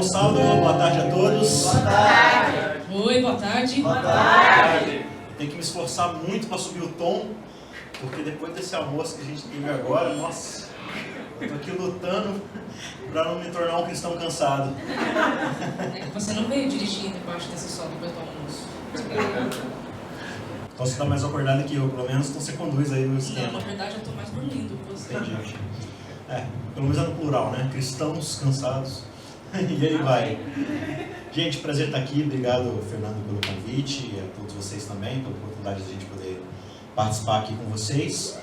Bom sábado, boa tarde a todos. Boa tarde. Oi, boa tarde. Boa tarde. Tenho que me esforçar muito para subir o tom, porque depois desse almoço que a gente teve agora, nossa, eu tô aqui lutando para não me tornar um cristão cansado. É que você não veio dirigindo debaixo desse sol depois do almoço. Então você está mais acordado que eu, pelo menos, então você conduz aí o esquema. Não, na verdade eu estou mais dormindo que você. Entendi. Pelo menos é no plural, né? Cristãos cansados. E aí vai. Gente, prazer estar aqui. Obrigado, Fernando, pelo convite e a todos vocês também, pela oportunidade de a gente poder participar aqui com vocês.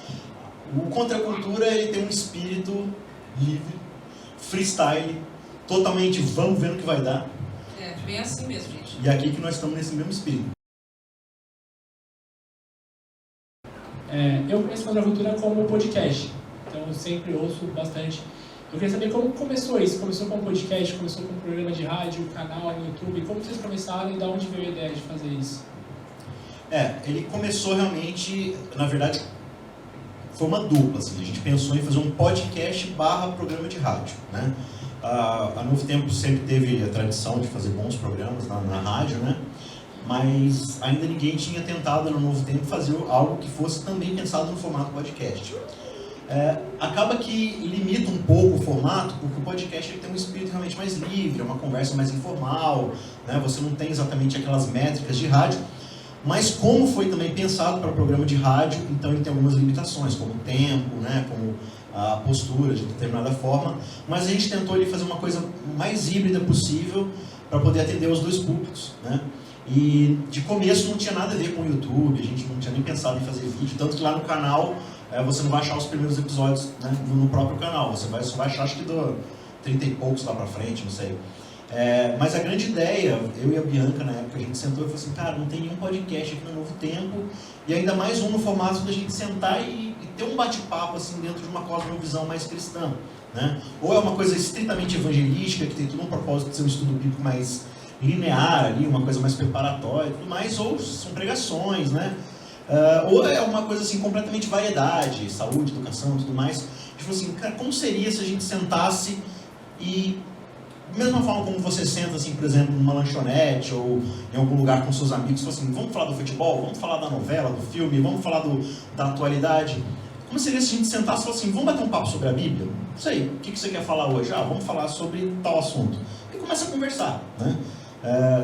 O Contra a Cultura, ele tem um espírito livre, freestyle, totalmente vamos ver no que vai dar. É, bem assim mesmo, gente. E é aqui que nós estamos nesse mesmo espírito. Eu conheço Contra a Cultura como podcast, então eu sempre ouço bastante. Eu queria saber como começou isso. Começou com um podcast, começou com um programa de rádio, canal no YouTube. Como vocês começaram e de onde veio a ideia de fazer isso? Ele começou realmente, na verdade, foi uma dupla. Assim, a gente pensou em fazer um podcast / programa de rádio, né? A Novo Tempo sempre teve a tradição de fazer bons programas na rádio, né? Mas ainda ninguém tinha tentado no Novo Tempo fazer algo que fosse também pensado no formato podcast. Acaba que limita um pouco o formato, porque o podcast ele tem um espírito realmente mais livre, é uma conversa mais informal, né? Você não tem exatamente aquelas métricas de rádio, mas como foi também pensado para programa de rádio, então ele tem algumas limitações, como o tempo, né? Como a postura de determinada forma, mas a gente tentou ali fazer uma coisa mais híbrida possível para poder atender os dois públicos, né? E de começo não tinha nada a ver com o YouTube, a gente não tinha nem pensado em fazer vídeo, tanto que lá no canal você não vai achar os primeiros episódios, né, no próprio canal, você só vai achar acho que do 30 e poucos lá pra frente, não sei. Mas a grande ideia, eu e a Bianca na época, a gente sentou e falou assim, cara, não tem nenhum podcast aqui no Novo Tempo, e ainda mais um no formato da gente sentar e ter um bate-papo assim dentro de uma cosmovisão mais cristã, né? Ou é uma coisa estritamente evangelística, que tem tudo um propósito de ser um estudo bíblico mais linear ali, uma coisa mais preparatória e tudo mais, ou são pregações, né? Ou é uma coisa assim, completamente variedade, saúde, educação e tudo mais. A gente falou assim, cara, como seria se a gente sentasse e, da mesma forma como você senta, assim, por exemplo, numa lanchonete ou em algum lugar com seus amigos, falou assim, vamos falar do futebol, vamos falar da novela, do filme, vamos falar da atualidade. Como seria se a gente sentasse e falasse assim, vamos bater um papo sobre a Bíblia? Não sei, o que você quer falar hoje? Vamos falar sobre tal assunto. E começa a conversar, né?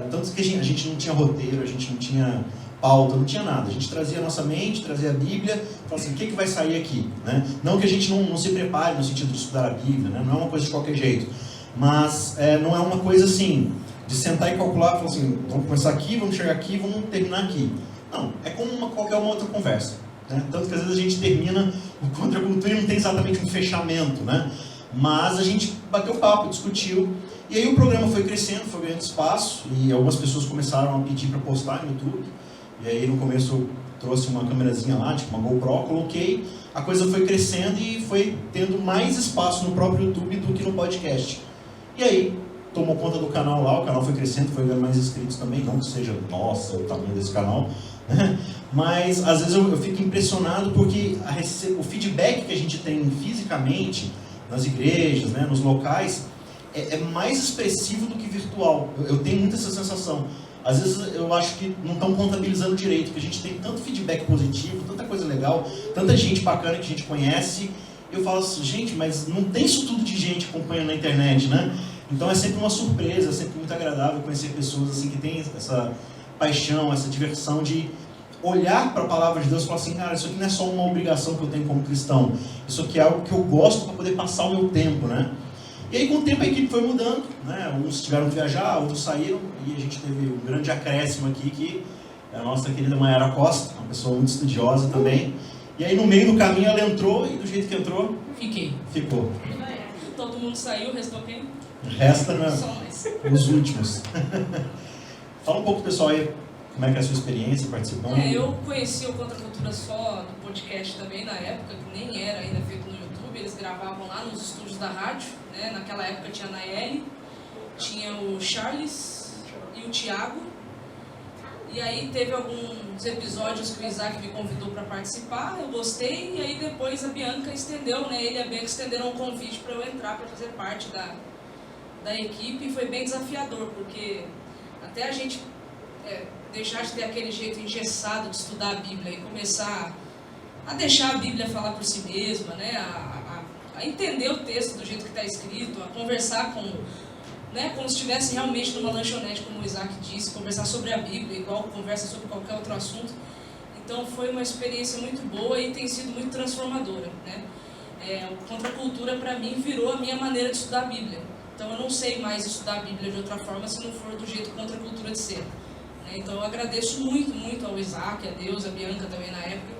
Tanto que a gente não tinha roteiro, a gente não tinha pauta, não tinha nada. A gente trazia a nossa mente, trazia a Bíblia, falava assim, o que vai sair aqui? Né? Não que a gente não se prepare no sentido de estudar a Bíblia, né? Não é uma coisa de qualquer jeito. Mas não é uma coisa assim, de sentar e calcular, falar assim, vamos começar aqui, vamos chegar aqui, vamos terminar aqui. Não, é como qualquer uma outra conversa. Né? Tanto que às vezes a gente termina o Contra a Cultura e não tem exatamente um fechamento, né? Mas a gente bateu papo, discutiu, e aí o programa foi crescendo, foi ganhando espaço, e algumas pessoas começaram a pedir para postar no YouTube. E aí no começo eu trouxe uma câmerazinha lá, tipo uma GoPro, coloquei, a coisa foi crescendo e foi tendo mais espaço no próprio YouTube do que no podcast. E aí tomou conta do canal lá, o canal foi crescendo, foi ganhando mais inscritos também, não que seja, nossa, o tamanho desse canal, né? Mas às vezes eu fico impressionado porque o feedback que a gente tem fisicamente, nas igrejas, né, nos locais, é mais expressivo do que virtual. Eu tenho muito essa sensação. Às vezes eu acho que não estão contabilizando direito, porque a gente tem tanto feedback positivo, tanta coisa legal, tanta gente bacana que a gente conhece. Eu falo assim, gente, mas não tem isso tudo de gente acompanhando na internet, né? Então é sempre uma surpresa, é sempre muito agradável conhecer pessoas assim que têm essa paixão, essa diversão de olhar para a palavra de Deus e falar assim, cara, isso aqui não é só uma obrigação que eu tenho como cristão, isso aqui é algo que eu gosto para poder passar o meu tempo, né? E aí com o tempo a equipe foi mudando, né? Uns tiveram que viajar, outros saíram, e a gente teve um grande acréscimo aqui, que é a nossa querida Mayara Costa, uma pessoa muito estudiosa também. E aí no meio do caminho ela entrou, e do jeito que entrou... Ficou. Todo mundo saiu, restou quem? Resta, né? Só mais. Os últimos. Fala um pouco, pessoal, aí, como é que é a sua experiência participando? Eu conheci o Contra a Cultura só do podcast também, na época, que nem era ainda feito no YouTube, eles gravavam lá nos estúdios da rádio, né? Naquela época tinha a Nayeli, tinha o Charles e o Thiago, e aí teve alguns episódios que o Isaac me convidou para participar, eu gostei, e aí depois a Bianca estendeu, né? Ele e a Bianca estenderam um convite para eu entrar, para fazer parte da equipe e foi bem desafiador, porque até a gente deixar de ter aquele jeito engessado de estudar a Bíblia e começar a deixar a Bíblia falar por si mesma, né? A entender o texto do jeito que está escrito, a conversar como se estivesse realmente numa lanchonete, como o Isaac disse, conversar sobre a Bíblia, igual conversa sobre qualquer outro assunto. Então foi uma experiência muito boa e tem sido muito transformadora, né? O Contra a Cultura, para mim, virou a minha maneira de estudar a Bíblia. Então eu não sei mais estudar a Bíblia de outra forma se não for do jeito Contra a Cultura de ser. Então eu agradeço muito, muito ao Isaac, a Deus, a Bianca também na época,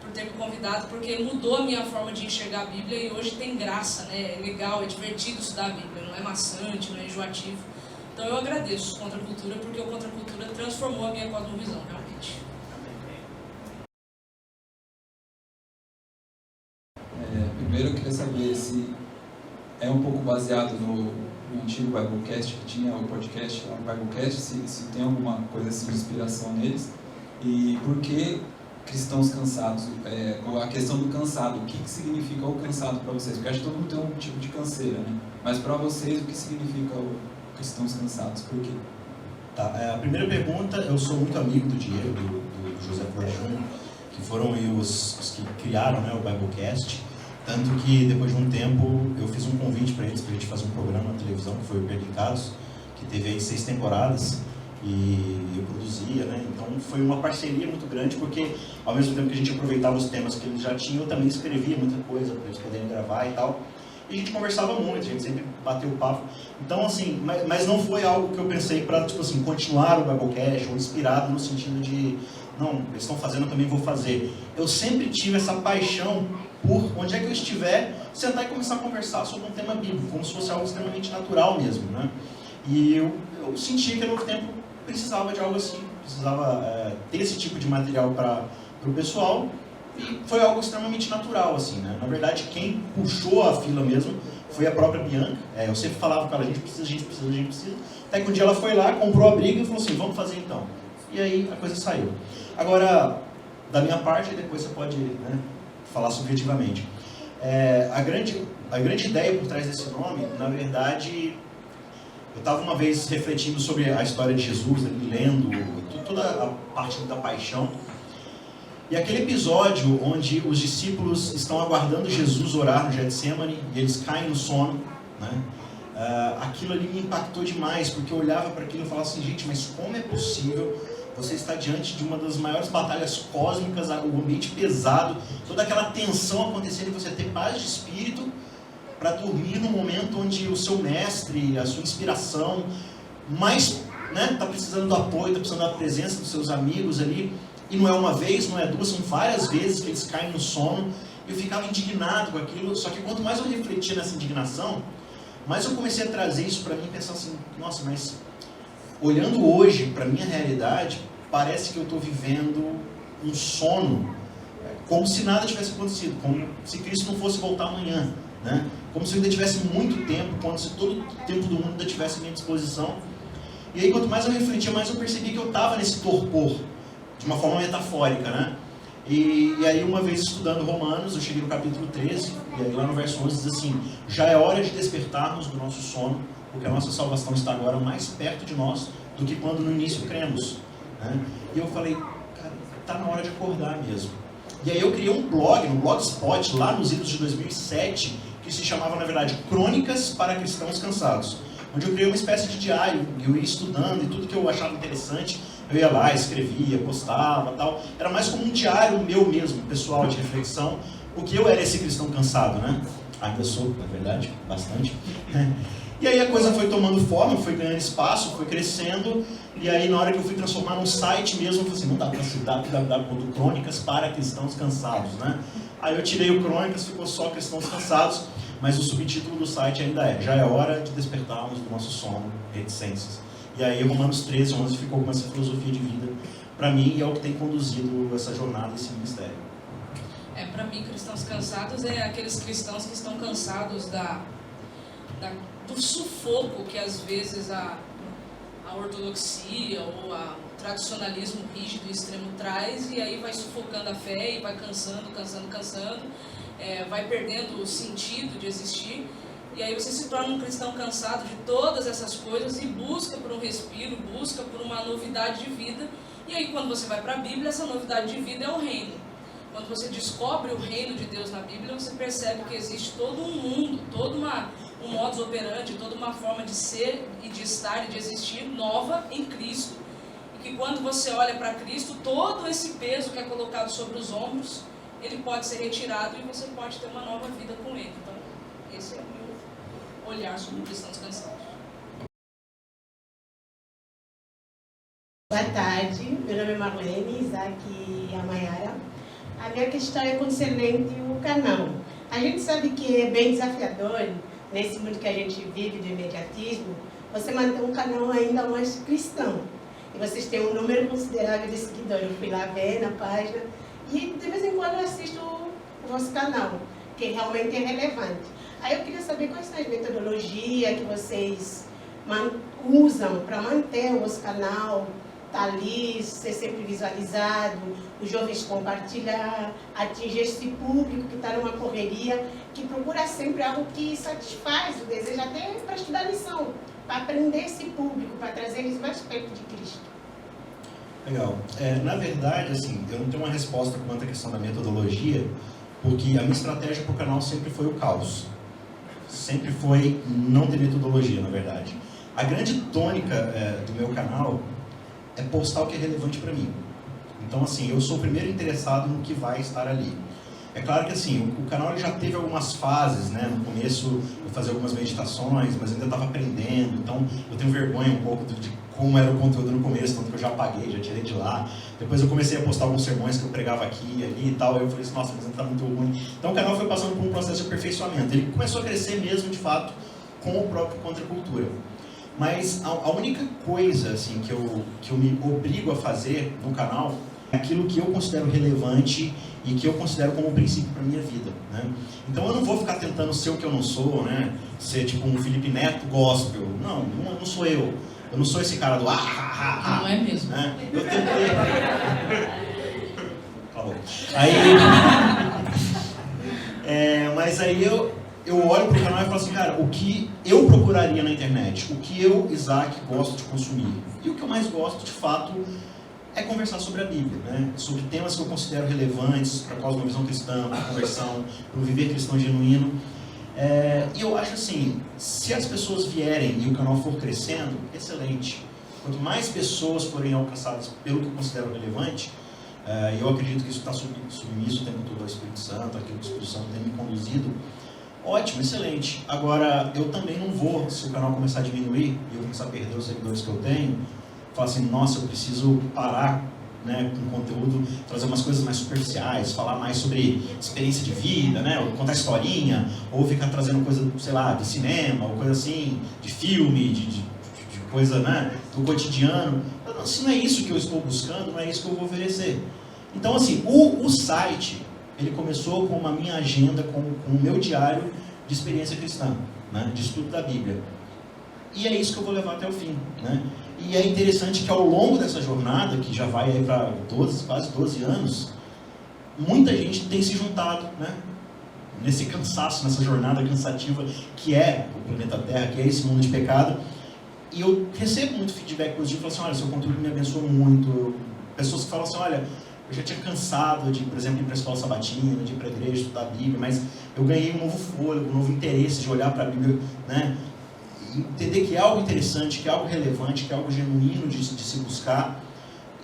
por ter me convidado, porque mudou a minha forma de enxergar a Bíblia e hoje tem graça, né? É legal, é divertido estudar a Bíblia, não é maçante, não é enjoativo. Então eu agradeço o Contra a Cultura, porque o Contra a Cultura transformou a minha cosmovisão, realmente. Primeiro eu queria saber se é um pouco baseado no antigo Biblecast, que tinha o podcast lá no Biblecast, se tem alguma coisa assim de inspiração neles, e por que cristãos cansados, a questão do cansado, o que significa o cansado para vocês? Porque acho que todo mundo tem um tipo de canseira, né? Mas para vocês, o que significa o cristãos cansados? Por quê? Tá, a primeira pergunta, eu sou muito amigo do Diego, do José Flores Júnior, que foram os que criaram, né, o Biblecast, tanto que depois de um tempo eu fiz um convite para eles, para a gente fazer um programa na televisão, que foi o Perdicados, que teve aí 6 temporadas, e eu produzia, né? Então foi uma parceria muito grande, porque ao mesmo tempo que a gente aproveitava os temas que eles já tinham, eu também escrevia muita coisa para eles poderem gravar e tal. E a gente conversava muito, a gente sempre bateu papo. Então, assim, mas não foi algo que eu pensei para, tipo assim, continuar o Biblecast, ou inspirado no sentido de, não, eles estão fazendo, eu também vou fazer. Eu sempre tive essa paixão por, onde é que eu estiver, sentar e começar a conversar sobre um tema bíblico, como se fosse algo extremamente natural mesmo, né? E eu sentia que, ao mesmo tempo, precisava de algo assim, precisava ter esse tipo de material para o pessoal, e foi algo extremamente natural, assim, né? Na verdade, quem puxou a fila mesmo foi a própria Bianca. Eu sempre falava com ela, a gente precisa, até que um dia ela foi lá, comprou a briga e falou assim, vamos fazer então. E aí a coisa saiu. Agora, da minha parte, depois você pode, né, falar subjetivamente. A grande ideia por trás desse nome, na verdade, eu estava uma vez refletindo sobre a história de Jesus, lendo toda a parte da paixão. E aquele episódio onde os discípulos estão aguardando Jesus orar no Getsemane e eles caem no sono, né? Aquilo ali me impactou demais, porque eu olhava para aquilo e falava assim, gente, mas como é possível você estar diante de uma das maiores batalhas cósmicas, o ambiente pesado, toda aquela tensão acontecendo e você ter paz de espírito para dormir no momento onde o seu mestre, a sua inspiração, mais, né, está precisando do apoio, está precisando da presença dos seus amigos ali, e não é uma vez, não é duas, são várias vezes que eles caem no sono. Eu ficava indignado com aquilo, só que quanto mais eu refletia nessa indignação, mais eu comecei a trazer isso para mim e pensar assim, nossa, mas olhando hoje para a minha realidade, parece que eu estou vivendo um sono, como se nada tivesse acontecido, como se Cristo não fosse voltar amanhã, né? Como se eu ainda tivesse muito tempo, como se todo o tempo do mundo ainda tivesse à minha disposição. E aí, quanto mais eu refletia, mais eu percebi que eu estava nesse torpor, de uma forma metafórica, né? E aí, uma vez estudando Romanos, eu cheguei no capítulo 13, e aí lá no verso 11 diz assim, já é hora de despertarmos do nosso sono, porque a nossa salvação está agora mais perto de nós do que quando no início cremos, né? E eu falei, cara, está na hora de acordar mesmo. E aí eu criei um blog, no Blogspot, lá nos idos de 2007, que se chamava, na verdade, Crônicas para Cristãos Cansados, onde eu criei uma espécie de diário, e eu ia estudando, e tudo que eu achava interessante, eu ia lá, escrevia, postava, tal. Era mais como um diário meu mesmo, pessoal, de reflexão, porque eu era esse cristão cansado, né? Ainda sou, na verdade, bastante. E aí a coisa foi tomando forma, foi ganhando espaço, foi crescendo, e aí na hora que eu fui transformar num site mesmo, eu falei assim, não dá para ser www.crônicas para cristãos cansados, né? Aí eu tirei o Crônicas, ficou só Cristãos Cansados, mas o subtítulo do site ainda é, já é hora de despertarmos do nosso sono, reticências. E aí Romanos 13, 11 ficou com essa filosofia de vida para mim, e é o que tem conduzido essa jornada, esse ministério. Para mim, cristãos cansados é aqueles cristãos que estão cansados do sufoco que às vezes a ortodoxia ou o tradicionalismo rígido e extremo traz, e aí vai sufocando a fé e vai cansando, vai perdendo o sentido de existir, E aí você se torna um cristão cansado de todas essas coisas e busca por um respiro, busca por uma novidade de vida. E aí quando você vai para a Bíblia, essa novidade de vida é o reino. Quando você descobre o reino de Deus na Bíblia, você percebe que existe todo um mundo, todo um modus operandi, toda uma forma de ser e de estar e de existir nova em Cristo. E que quando você olha para Cristo, todo esse peso que é colocado sobre os ombros, ele pode ser retirado e você pode ter uma nova vida com ele. Então, esse é o meu olhar sobre cristãos cansados. Boa tarde, meu nome é Marlene, Isaac e a Mayara. A minha questão é concernente o canal. A gente sabe que é bem desafiador, nesse mundo que a gente vive do imediatismo, você manter um canal ainda mais cristão. E vocês têm um número considerável de seguidores. Eu fui lá ver na página e de vez em quando eu assisto o vosso canal, que realmente é relevante. Aí eu queria saber quais são as metodologias que vocês usam para manter o vosso canal, tá ali, ser sempre visualizado, os jovens compartilhar, atingir esse público que está numa correria, que procura sempre algo que satisfaz o desejo até para estudar lição, para aprender esse público, para trazer eles mais perto de Cristo. Legal. Na verdade, assim, eu não tenho uma resposta quanto à questão da metodologia, porque a minha estratégia para o canal sempre foi o caos. Sempre foi não ter metodologia, na verdade. A grande tônica do meu canal é postar o que é relevante para mim. Então, assim, eu sou o primeiro interessado no que vai estar ali. É claro que, assim, o canal já teve algumas fases, né? No começo eu fazia algumas meditações, mas eu ainda estava aprendendo, então eu tenho vergonha um pouco de como era o conteúdo no começo, tanto que eu já apaguei, já tirei de lá. Depois eu comecei a postar alguns sermões que eu pregava aqui e ali e tal, aí eu falei assim, nossa, mas ainda tá muito ruim. Então o canal foi passando por um processo de aperfeiçoamento. Ele começou a crescer mesmo, de fato, com o próprio Contracultura. Mas a única coisa assim, que eu me obrigo a fazer no canal é aquilo que eu considero relevante e que eu considero como um princípio para a minha vida, né? Então eu não vou ficar tentando ser o que eu não sou, né? Ser tipo um Felipe Neto gospel. Não sou eu. Eu não sou esse cara do Não é mesmo. Né? Eu tentei. Falou. Aí, mas aí eu olho pro canal e falo assim, cara, o que eu procuraria na internet, o que eu, Isaac, gosto de consumir. E o que eu mais gosto, de fato, é conversar sobre a Bíblia, né? Sobre temas que eu considero relevantes para a cosmovisão cristã, para a conversão, para o viver cristão genuíno. E eu acho assim, se as pessoas vierem e o canal for crescendo, excelente. Quanto mais pessoas forem alcançadas pelo que eu considero relevante, eu acredito que isso está submisso o tempo todo ao Espírito Santo, aquilo que o Espírito Santo tem me conduzido. Ótimo, excelente. Agora, eu também não vou, se o canal começar a diminuir e eu começar a perder os seguidores que eu tenho, falar assim, nossa, eu preciso parar, né, com conteúdo, trazer umas coisas mais superficiais, falar mais sobre experiência de vida, né, ou contar historinha, ou ficar trazendo coisa, sei lá, de cinema, ou coisa assim, de filme, de coisa, né, do cotidiano. Se não é isso que eu estou buscando, não é isso que eu vou oferecer. Então, assim, o site, ele começou com a minha agenda, com o meu diário de experiência cristã, né, de estudo da Bíblia. E é isso que eu vou levar até o fim, né? E é interessante que ao longo dessa jornada, que já vai aí para quase 12 anos, muita gente tem se juntado, né? Nesse cansaço, nessa jornada cansativa que é o planeta Terra, que é esse mundo de pecado. E eu recebo muito feedback positivo, falo assim, olha, seu conteúdo me abençoou muito. Pessoas que falam assim, olha, eu já tinha cansado de, por exemplo, ir para a escola sabatina, de ir para a igreja, estudar a Bíblia, mas eu ganhei um novo fôlego, um novo interesse de olhar para a Bíblia, né? Entender que é algo interessante, que é algo relevante, que é algo genuíno de se buscar,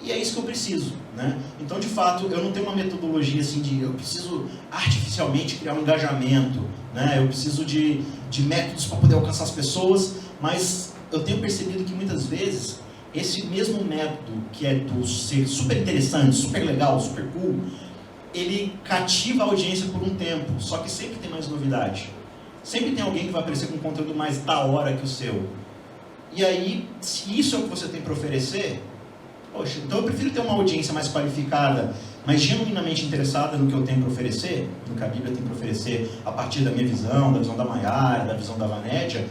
e é isso que eu preciso, né? Então, de fato, eu não tenho uma metodologia assim de eu preciso artificialmente criar um engajamento, né? Eu preciso de métodos para poder alcançar as pessoas, mas eu tenho percebido que muitas vezes esse mesmo método que é do ser super interessante, super legal, super cool, ele cativa a audiência por um tempo, só que sempre tem mais novidade. Sempre tem alguém que vai aparecer com um conteúdo mais da hora que o seu. E aí, se isso é o que você tem para oferecer, poxa, então eu prefiro ter uma audiência mais qualificada, mas genuinamente interessada no que eu tenho para oferecer, no que a Bíblia tem para oferecer, a partir da minha visão, da visão da Mayara, da visão da Vanédia,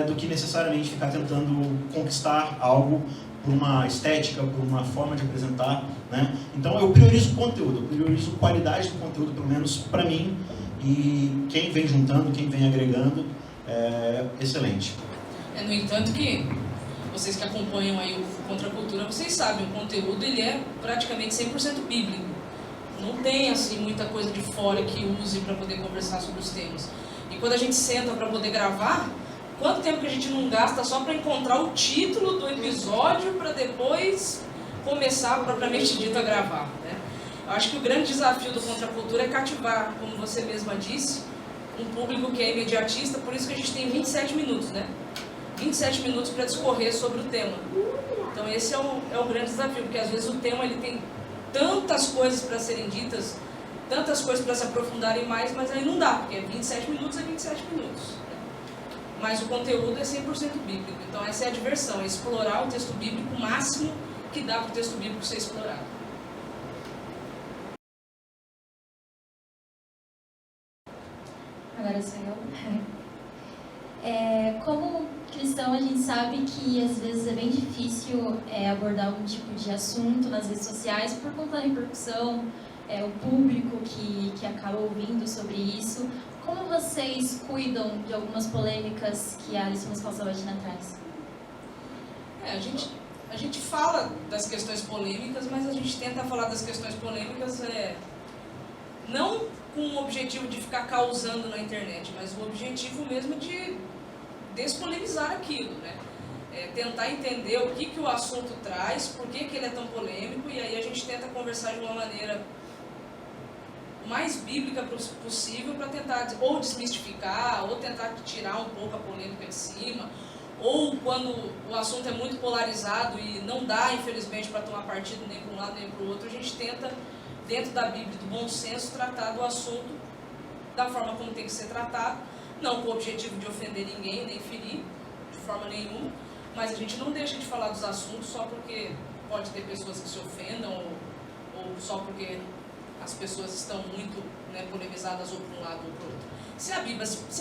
do que necessariamente ficar tentando conquistar algo por uma estética, por uma forma de apresentar, né? Então eu priorizo o conteúdo, eu priorizo a qualidade do conteúdo, pelo menos para mim, e quem vem juntando, quem vem agregando, excelente. No entanto que vocês que acompanham aí o Contra a Cultura, vocês sabem, o conteúdo ele é praticamente 100% bíblico. Não tem assim muita coisa de fora que use para poder conversar sobre os temas. E quando a gente senta para poder gravar, quanto tempo que a gente não gasta só para encontrar o título do episódio para depois começar propriamente dito a gravar, né? Eu acho que o grande desafio do Contra a Cultura é cativar, como você mesma disse, um público que é imediatista, por isso que a gente tem 27 minutos, né? 27 minutos para discorrer sobre o tema. Então esse é o grande desafio, porque às vezes o tema ele tem tantas coisas para serem ditas, tantas coisas para se aprofundarem mais, mas aí não dá, porque 27 minutos é 27 minutos. Né? Mas o conteúdo é 100% bíblico, então essa é a diversão, é explorar o texto bíblico o máximo que dá para o texto bíblico ser explorado. Agora sou eu. Como cristão, a gente sabe que às vezes é bem difícil abordar algum tipo de assunto nas redes sociais por conta da repercussão, o público que acaba ouvindo sobre isso. Como vocês cuidam de algumas polêmicas que a Alice nos passou hoje atrás? A gente fala das questões polêmicas, mas a gente tenta falar das questões polêmicas não com o objetivo de ficar causando na internet, mas o objetivo mesmo de despolemizar aquilo, né? Tentar entender o que o assunto traz, por que ele é tão polêmico, e aí a gente tenta conversar de uma maneira mais bíblica possível para tentar ou desmistificar, ou tentar tirar um pouco a polêmica de cima, ou quando o assunto é muito polarizado e não dá, infelizmente, para tomar partido nem para um lado nem para o outro, a gente tenta, dentro da Bíblia, do bom senso, tratar do assunto da forma como tem que ser tratado, não com o objetivo de ofender ninguém, nem ferir, de forma nenhuma, mas a gente não deixa de falar dos assuntos só porque pode ter pessoas que se ofendam, ou só porque as pessoas estão muito polemizadas ou para um lado ou para o outro. Se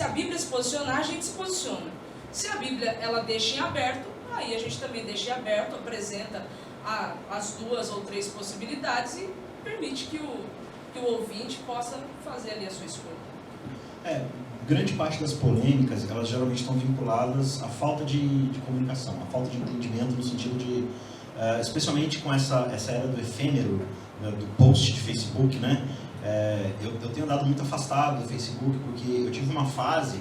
a Bíblia se posicionar, a gente se posiciona. Se a Bíblia ela deixa em aberto, aí a gente também deixa em aberto, apresenta as 2 ou 3 possibilidades e permite que o ouvinte possa fazer ali a sua escolha. Grande parte das polêmicas, elas geralmente estão vinculadas à falta de comunicação, à falta de entendimento no sentido de, especialmente com essa era do efêmero, do post de Facebook, né? Eu tenho andado muito afastado do Facebook porque eu tive uma fase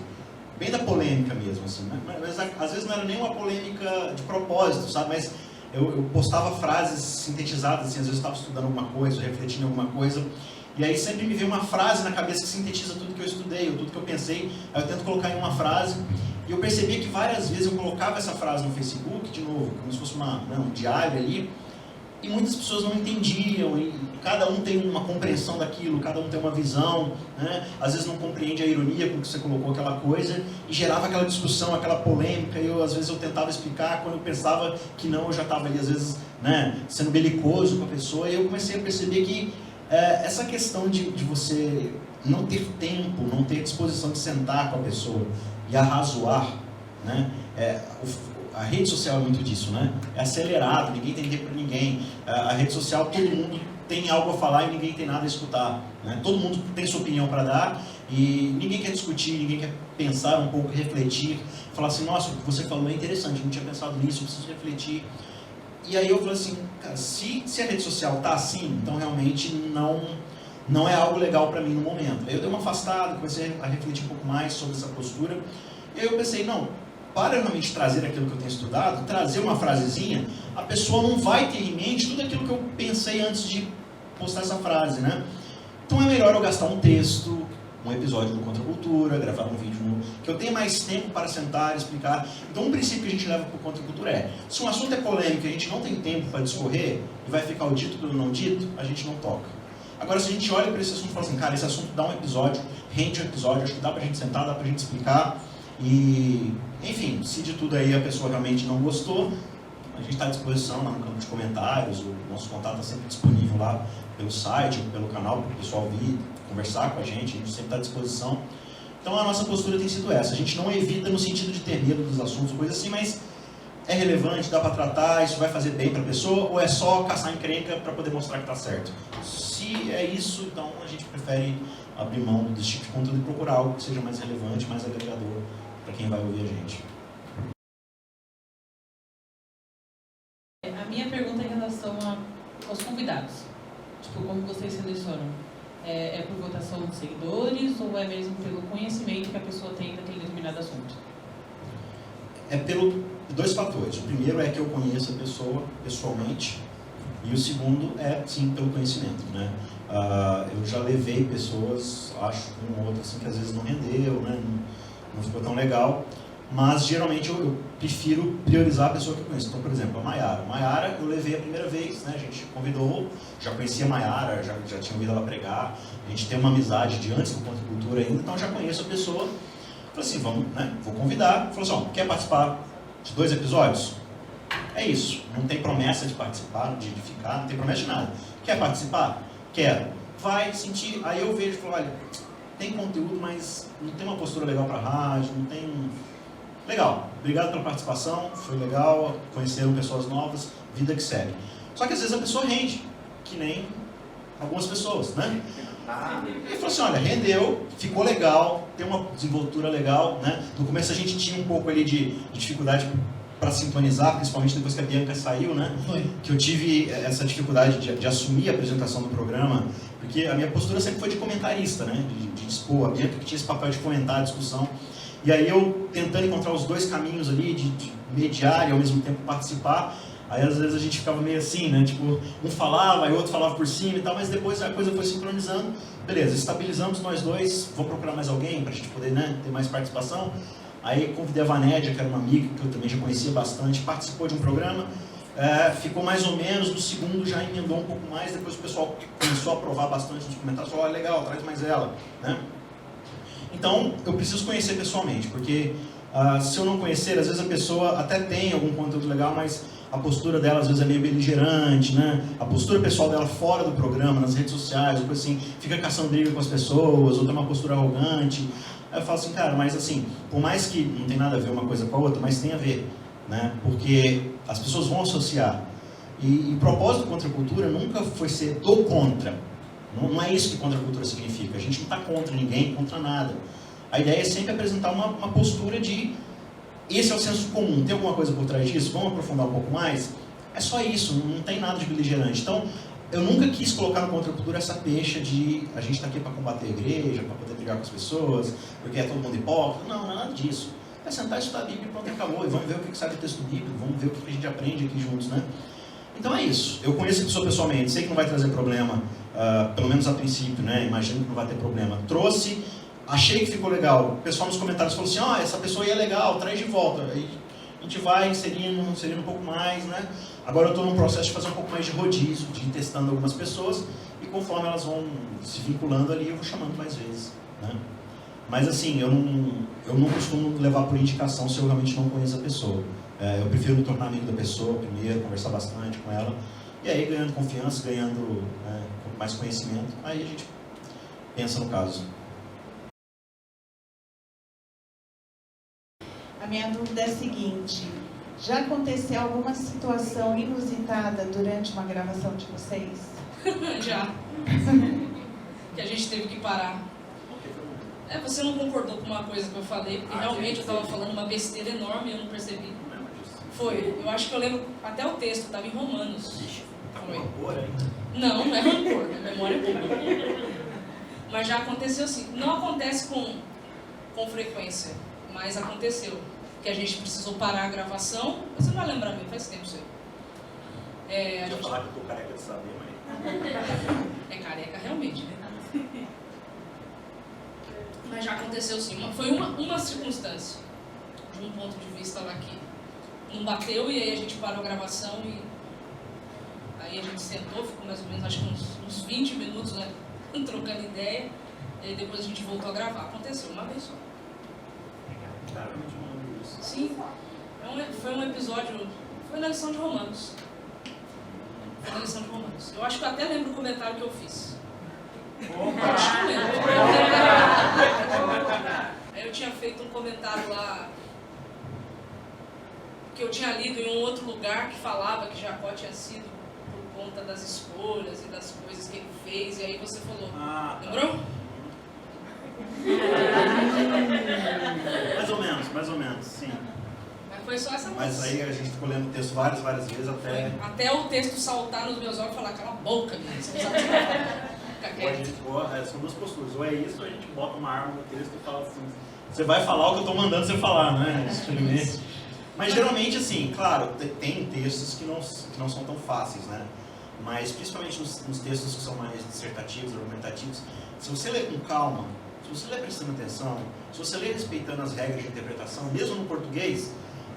bem da polêmica mesmo, assim, né? Mas às vezes não era nem uma polêmica de propósito, sabe? Mas eu postava frases sintetizadas, assim, às vezes eu estava estudando alguma coisa, refletindo em alguma coisa, e aí sempre me veio uma frase na cabeça que sintetiza tudo que eu estudei, ou tudo que eu pensei, aí eu tento colocar em uma frase, e eu percebia que várias vezes eu colocava essa frase no Facebook, de novo, como se fosse um diário ali, e muitas pessoas não entendiam, e cada um tem uma compreensão daquilo, cada um tem uma visão, né? Às vezes não compreende a ironia com que você colocou aquela coisa, e gerava aquela discussão, aquela polêmica, e às vezes eu tentava explicar, quando eu pensava que não, eu já estava ali, às vezes, sendo belicoso com a pessoa, e eu comecei a perceber que essa questão de você não ter tempo, não ter disposição de sentar com a pessoa e arrazoar, né? A rede social é muito disso, né? É acelerado, ninguém tem tempo para ninguém. A rede social, todo mundo tem algo a falar e ninguém tem nada a escutar, né? Todo mundo tem sua opinião para dar e ninguém quer discutir, ninguém quer pensar um pouco, refletir, falar assim, nossa, o que você falou é interessante, eu não tinha pensado nisso, eu preciso refletir. E aí eu falei assim, cara, se a rede social está assim, então realmente não é algo legal para mim no momento. Aí eu dei uma afastada, comecei a refletir um pouco mais sobre essa postura, e aí eu pensei, não, para realmente trazer aquilo que eu tenho estudado, trazer uma frasezinha, a pessoa não vai ter em mente tudo aquilo que eu pensei antes de postar essa frase, né? Então é melhor eu gastar um texto, um episódio do Contra a Cultura, gravar um vídeo que eu tenha mais tempo para sentar e explicar. Então um princípio que a gente leva para o Contra a Cultura é, se um assunto é polêmico e a gente não tem tempo para discorrer, e vai ficar o dito pelo não dito, a gente não toca. Agora, se a gente olha para esse assunto e fala assim, cara, esse assunto dá um episódio, rende um episódio, acho que dá para a gente sentar, dá para a gente explicar, e, enfim, se de tudo aí a pessoa realmente não gostou, a gente está à disposição lá no campo de comentários, o nosso contato está sempre disponível lá pelo site, pelo canal, para o pessoal vir conversar com a gente sempre está à disposição. Então a nossa postura tem sido essa, a gente não evita no sentido de ter medo dos assuntos, coisas assim, mas é relevante, dá para tratar, isso vai fazer bem para a pessoa, ou é só caçar encrenca para poder mostrar que está certo? Se é isso, então a gente prefere abrir mão desse tipo de conteúdo e procurar algo que seja mais relevante, mais agregador para quem vai ouvir a gente. A minha pergunta é em relação aos convidados. Tipo, como vocês selecionam? É por votação dos seguidores ou é mesmo pelo conhecimento que a pessoa tem daquele determinado assunto? É pelo dois fatores. O primeiro é que eu conheço a pessoa pessoalmente e o segundo é, sim, pelo conhecimento, né? Eu já levei pessoas, acho, um ou outro assim, que às vezes não rendeu, né? Não ficou tão legal, mas geralmente eu prefiro priorizar a pessoa que eu conheço. Então, por exemplo, a Mayara. Mayara eu levei a primeira vez, né? A gente convidou, já conhecia a Mayara, já tinha ouvido ela pregar, a gente tem uma amizade de antes do Contra Cultura ainda, então já conheço a pessoa. Falei assim, vamos, né? Vou convidar. Falou assim, ó, quer participar de 2 episódios? É isso, não tem promessa de participar, de ficar, não tem promessa de nada. Quer participar? Quero. Vai sentir, aí eu vejo e falo, olha, tem conteúdo, mas não tem uma postura legal para a rádio, não tem... Legal, obrigado pela participação, foi legal, conheceram pessoas novas, vida que segue. Só que às vezes a pessoa rende, que nem algumas pessoas, né? E falou assim, olha, rendeu, ficou legal, tem uma desenvoltura legal, né? No começo a gente tinha um pouco ali de dificuldade para sintonizar, principalmente depois que a Bianca saiu, né? Que eu tive essa dificuldade de assumir a apresentação do programa, porque a minha postura sempre foi de comentarista, né? De expor, a Bianca que tinha esse papel de comentar a discussão. E aí eu tentando encontrar os dois caminhos ali, de mediar e ao mesmo tempo participar, aí às vezes a gente ficava meio assim, né? Tipo, um falava, aí o outro falava por cima e tal, mas depois a coisa foi sincronizando. Beleza, estabilizamos nós dois, vou procurar mais alguém para a gente poder, né, ter mais participação. Aí convidei a Vanédia, que era uma amiga que eu também já conhecia bastante, participou de um programa, ficou mais ou menos, no segundo já emendou um pouco mais, depois o pessoal começou a aprovar bastante nos comentários, falou, legal, traz mais ela, né? Então, eu preciso conhecer pessoalmente, porque se eu não conhecer, às vezes a pessoa até tem algum conteúdo legal, mas a postura dela às vezes é meio beligerante, né? A postura pessoal dela fora do programa, nas redes sociais, ou coisa assim, fica caçando briga com as pessoas, ou tem uma postura arrogante. Aí eu falo assim, cara, mas assim, por mais que não tem nada a ver uma coisa com a outra, mas tem a ver, né? Porque as pessoas vão associar. E o propósito do Contra a Cultura nunca foi ser do contra. Não é isso que Contra a Cultura significa. A gente não está contra ninguém, contra nada. A ideia é sempre apresentar uma postura de esse é o senso comum, tem alguma coisa por trás disso? Vamos aprofundar um pouco mais? É só isso, não tem nada de beligerante. Então, eu nunca quis colocar no Contra a Cultura essa pecha de a gente está aqui para combater a igreja, para poder brigar com as pessoas, porque é todo mundo hipócrita. Não, não é nada disso. É sentar e estudar a Bíblia e pronto, acabou. E vamos ver o que sai do texto bíblico, vamos ver o que a gente aprende aqui juntos, né? Então é isso. Eu conheço a pessoa pessoalmente, sei que não vai trazer problema, pelo menos a princípio, né? Imagino que não vai ter problema. Trouxe, achei que ficou legal. O pessoal nos comentários falou assim, essa pessoa aí é legal, traz de volta. Aí a gente vai inserindo um pouco mais, né? Agora eu estou num processo de fazer um pouco mais de rodízio, de ir testando algumas pessoas, e conforme elas vão se vinculando ali, eu vou chamando mais vezes, né? Mas assim, eu não costumo levar por indicação se eu realmente não conheço a pessoa. Eu prefiro me tornar amigo da pessoa primeiro, conversar bastante com ela, e aí ganhando confiança, ganhando mais conhecimento, aí a gente pensa no caso. A minha dúvida é a seguinte, já aconteceu alguma situação inusitada durante uma gravação de vocês? Já. Que a gente teve que parar. Você não concordou com uma coisa que eu falei, porque realmente eu estava falando uma besteira enorme e eu não percebi. Foi. Eu acho que eu lembro até o texto, estava em Romanos. Foi. Não é rancor, minha memória é boa. Mas já aconteceu assim. Não acontece com frequência, mas aconteceu. Que a gente precisou parar a gravação. Você não vai lembrar mesmo, faz tempo isso aí. Eu falar que eu tô careca de saber, mas... É careca realmente, né? Mas já aconteceu sim. Foi uma circunstância, de um ponto de vista lá que não bateu, e aí a gente parou a gravação e aí a gente sentou, ficou mais ou menos, acho que uns 20 minutos, né, trocando ideia, e aí depois a gente voltou a gravar. Aconteceu uma vez só. Sim, foi um episódio, foi na lição de Romanos. Foi na lição de Romanos. Eu acho que eu até lembro o comentário que eu fiz. Acho que eu lembro. Aí eu tinha feito um comentário lá que eu tinha lido em um outro lugar que falava que Jacó tinha sido por conta das escolhas e das coisas que ele fez, e aí você falou, lembrou? Mais ou menos, sim. Mas foi só essa Mas aí a gente ficou lendo o texto várias vezes até o texto saltar nos meus olhos e falar, cala a boca, menino, você não sabe o que vai falar. Ou a gente, são duas posturas, ou é isso, ou a gente bota uma arma no texto e fala assim, você vai falar o que eu estou mandando você falar, né? Mas geralmente, assim, claro, tem textos que não são tão fáceis, né? Mas principalmente nos textos que são mais dissertativos, argumentativos, se você ler com calma, se você ler prestando atenção, se você ler respeitando as regras de interpretação, mesmo no português,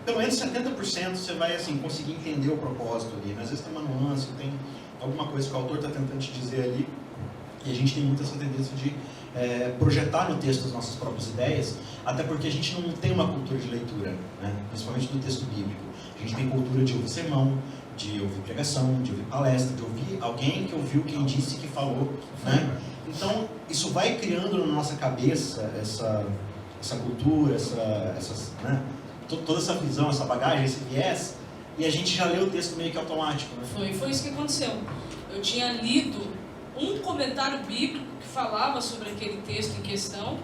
pelo menos 70% você vai assim, conseguir entender o propósito ali. Às vezes tem uma nuance, tem alguma coisa que o autor está tentando te dizer ali, e a gente tem muito essa tendência de projetar no texto as nossas próprias ideias, até porque a gente não tem uma cultura de leitura, né? Principalmente do texto bíblico. A gente tem cultura de ouvir sermão, de ouvir pregação, de ouvir palestra, de ouvir alguém que ouviu quem disse que falou, né? Então, isso vai criando na nossa cabeça essa cultura, né? Toda essa visão, essa bagagem, esse viés, e a gente já lê o texto meio que automático, né? Foi isso que aconteceu. Eu tinha lido um comentário bíblico que falava sobre aquele texto em questão,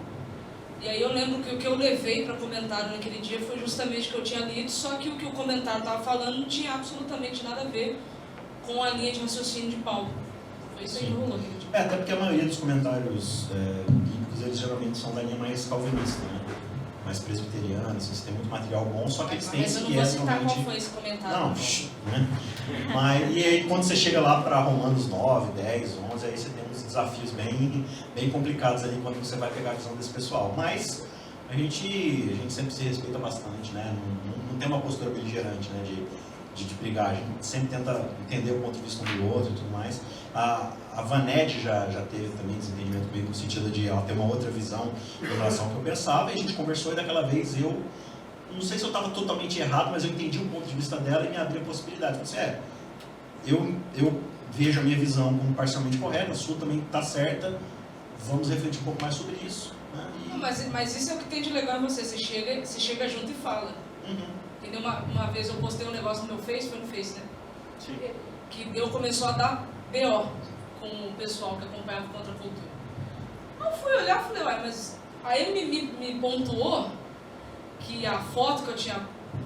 e aí eu lembro que o que eu levei para comentário naquele dia foi justamente o que eu tinha lido, só que o que o comentário estava falando não tinha absolutamente nada a ver com a linha de raciocínio de Paulo. Foi isso aí que rolou aquele dia. Até porque a maioria dos comentários bíblicos, eles geralmente são da linha mais calvinista, né? Mais presbiteriana, assim, você tem muito material bom, só que eles têm esse viés. Mas eu não vou citar qual foi esse comentário. Não, né? Mas, e aí quando você chega lá para Romanos 9, 10, 11, aí você tem uns desafios bem complicados ali quando você vai pegar a visão desse pessoal. Mas a gente sempre se respeita bastante, né? Não tem uma postura beligerante, né? De brigar, a gente sempre tenta entender o ponto de vista um do outro e tudo mais. A Vanette já teve também desentendimento comigo no sentido de ela ter uma outra visão em relação ao que eu pensava, e a gente conversou, e daquela vez eu não sei se eu estava totalmente errado, mas eu entendi o ponto de vista dela e me abri a possibilidade. Eu disse, eu vejo a minha visão como parcialmente correta, a sua também está certa, vamos refletir um pouco mais sobre isso. Né? Mas isso é o que tem de legal em você chega junto e fala. Entendeu? Uma vez eu postei um negócio no meu Face, foi no Face, né? Sim. Que Deus começou a dar BO com o pessoal que acompanhava Contra a Cultura. Eu fui olhar e falei, mas... Aí ele me pontuou que a foto que eu tinha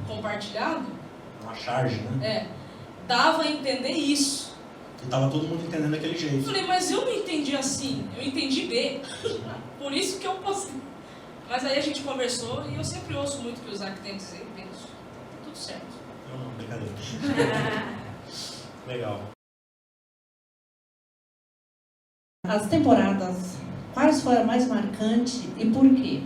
compartilhado... Uma charge, né? Dava a entender isso. E tava todo mundo entendendo daquele jeito. Eu falei, mas eu não entendi assim, eu entendi B. Por isso que eu postei. Mas aí a gente conversou e eu sempre ouço muito o que o Isaac tem a dizer e penso, tá tudo certo. Eu não, brincadeira. Legal. As temporadas, quais foram a mais marcante e por quê?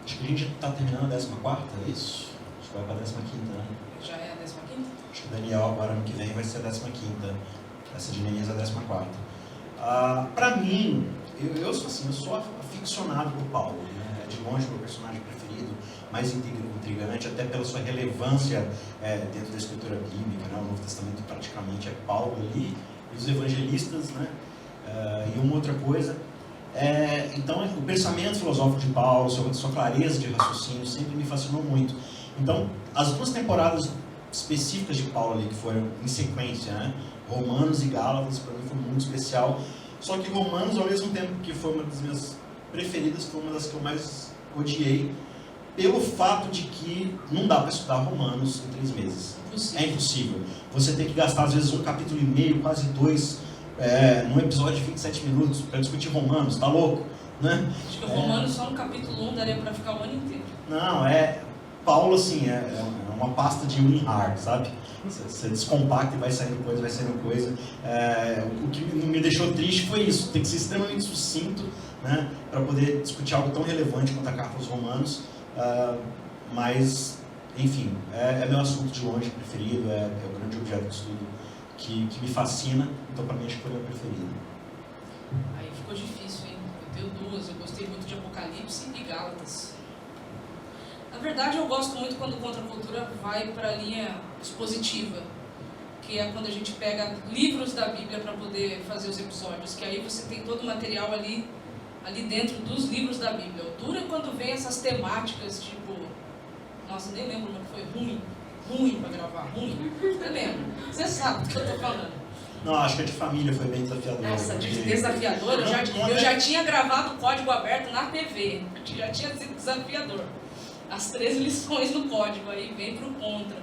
Acho que a gente está terminando a 14ª, é isso? Acho que vai para a 15ª, né? Já é a 15ª? Acho que o Daniel agora ano que vem vai ser a 15ª. Essa de Neemias a 14ª. Para mim, eu sou assim, eu sou aficionado por Paulo, né? É de longe o meu personagem preferido, mais intrigante, até pela sua relevância dentro da escritura bíblica, né? O Novo Testamento praticamente é Paulo ali, e os evangelistas, né? E uma outra coisa, então o pensamento filosófico de Paulo, sua clareza de raciocínio sempre me fascinou muito. Então, as duas temporadas específicas de Paulo ali, que foram em sequência, né? Romanos e Gálatas, para mim foi muito especial. Só que Romanos, ao mesmo tempo que foi uma das minhas preferidas, foi uma das que eu mais odiei, pelo fato de que não dá para estudar Romanos em 3 meses. É impossível. Você tem que gastar, às vezes, 1,5 capítulos, quase 2, num episódio de 27 minutos, para discutir Romanos. Tá louco? Né? Acho que o Romanos só no capítulo 1 daria para ficar o ano inteiro. Não, Paulo, assim, é uma pasta de WinRAR, sabe? Você descompacta e vai saindo coisa. O que me deixou triste foi isso, tem que ser extremamente sucinto, né, para poder discutir algo tão relevante quanto a carta aos Romanos, mas, enfim, é meu assunto de longe preferido, é o grande objeto de estudo que me fascina, então para mim acho que foi o meu preferido. Aí ficou difícil, hein? Eu tenho 2, eu gostei muito de Apocalipse e Gálatas. Na verdade, eu gosto muito quando Contra a Cultura vai para a linha expositiva, que é quando a gente pega livros da Bíblia para poder fazer os episódios, que aí você tem todo o material ali dentro dos livros da Bíblia. O duro é quando vem essas temáticas, tipo, nossa, nem lembro como foi, ruim para gravar, ruim, eu lembro, você sabe do que eu estou falando. Não, acho que a de família foi bem desafiadora. Nossa, porque- desafiador. Não, Eu já tinha gravado o código aberto na TV. Já tinha sido desafiador. As 13 lições no código, aí vem pro contra.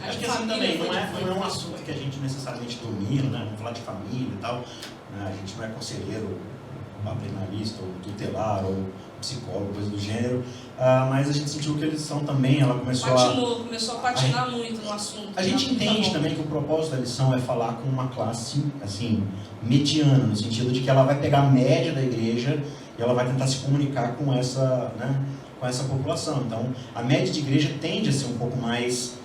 Acho que a assim família também, foi não é difícil. um assunto que a gente necessariamente domina, né? Vamos falar de família e tal. Né? A gente não é conselheiro, paternalista, ou tutelar, ou psicólogo, coisa do gênero. Mas a gente sentiu que eles são também, ela começou Começou a patinar muito no assunto. A gente entende também que o propósito da lição é falar com uma classe, assim, mediana, no sentido de que ela vai pegar a média da igreja e ela vai tentar se comunicar com essa, né, com essa população. Então, a média de igreja tende a ser um pouco mais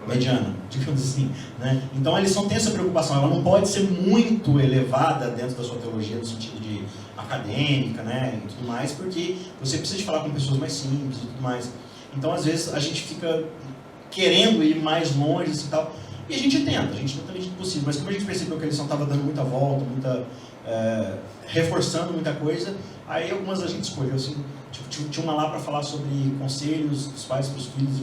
mediana, digamos assim, né? Então, a lição tem essa preocupação, ela não pode ser muito elevada dentro da sua teologia, no sentido de acadêmica, né, e tudo mais, porque você precisa de falar com pessoas mais simples e tudo mais. Então, às vezes, a gente fica querendo ir mais longe assim, e tal, e a gente tenta a medida do possível, mas como a gente percebeu que a lição estava dando muita volta, reforçando muita coisa, aí algumas a gente escolheu, assim, tinha uma lá para falar sobre conselhos dos pais para os filhos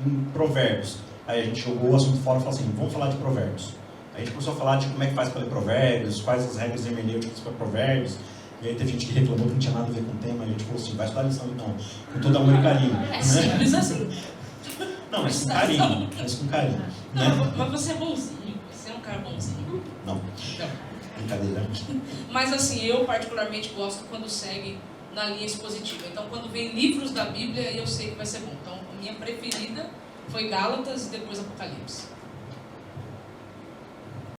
em provérbios. Aí a gente jogou o assunto fora e falou assim, vamos falar de provérbios. Aí a gente começou a falar de como é que faz para ler provérbios, quais as regras hermenêuticas para provérbios. E aí teve gente que reclamou que não tinha nada a ver com o tema, e a gente falou assim, vai estudar a lição então, com todo amor e carinho. É simples assim. Não, mas com carinho, né? Mas você é bonzinho, você é um cara bonzinho. Não, brincadeira. Mas assim, eu particularmente gosto quando segue na linha expositiva. Então, quando vem livros da Bíblia, eu sei que vai ser bom. Então, a minha preferida foi Gálatas e depois Apocalipse.